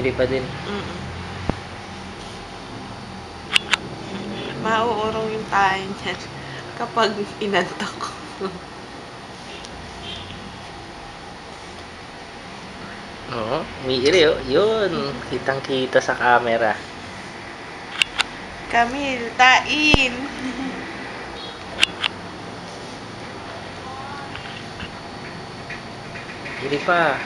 Mairi pa din. Mauurong yung tayo niyan kapag inantok. Oo, umiiri oh. Yun, kitang-kita sa camera. Camille, tain! Iri pa.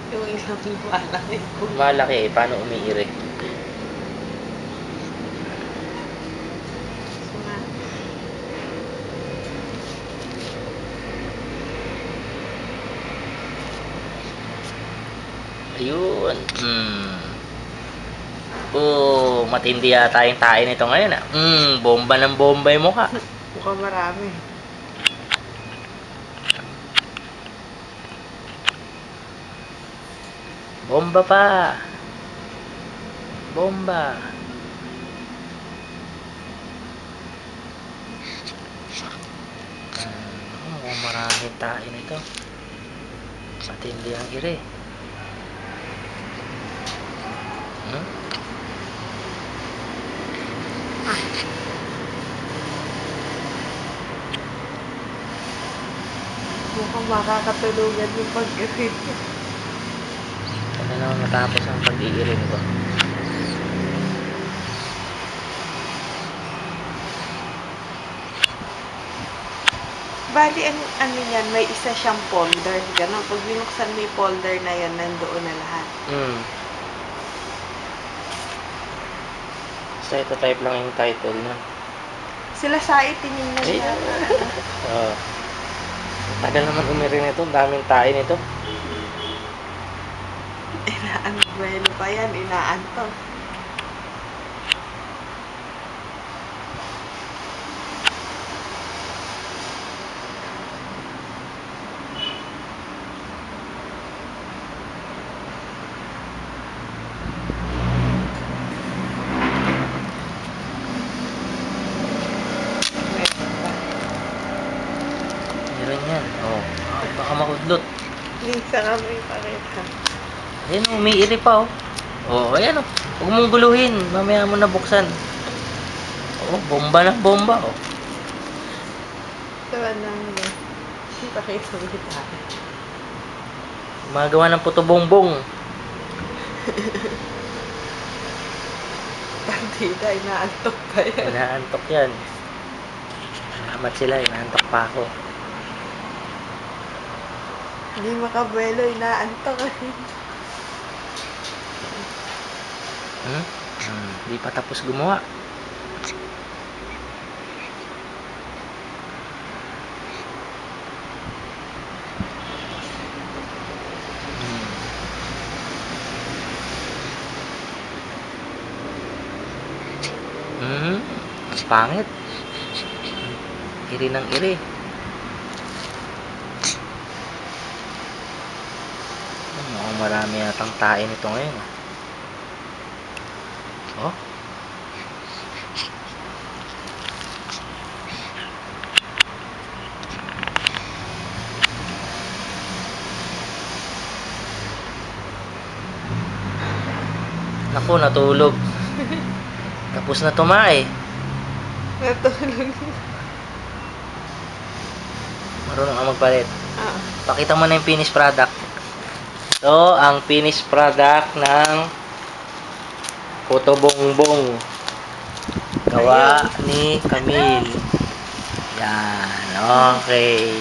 Yung isang malaki ko. Malaki eh, paano umiiri? Ayun. Oh, matindi yata yung tayo nito ngayon ah. Bomba ng bomba yung mukha. Mukhang marami. Bomba pa. Bomba. Mukhang maraming tayo nito. Matindi ang iri. Mukhang makakatulugan yung pag-irit. Ano naman matapos ang pag-iiring ko? Bali, ano yan, may isa siyang folder. Ganun, pag binuksan mo yung folder na yan, nandoon na lahat. So, ito type lang yung title na. Sila sa itinignan niya. Oo. Tagal naman umiri nito. Daming tayo nito. Inaanbuelo pa yan, inaantok. Meron yan. Oh. Baka makudlot. Minsan kami pakita. Ayan o, umiiri pa oh. Oh, ayan o. Huwag mong guluhin. Mamaya mo nabuksan. Oh, bomba na bomba oh. Tawa namin eh. Pakita mo kita. Magawa ng puto bongbong. Partida, inaantok pa yan. Inaantok yan. Salamat sila, inaantok pa ako. Hindi makabuelo, inaantok eh. Hindi pa tapos gumawa. Ang pangit. Iri ng iri. Mukhang marami yatang tae nito ngayon. Oh. Naku, natulog. Tapos na tumae. Natulog. Marunong ka magpalit. Oo. Pakita mo na yung finished product. So, ang finished product ng puto bongbong. Gawa ni Camille. Yan. Okay.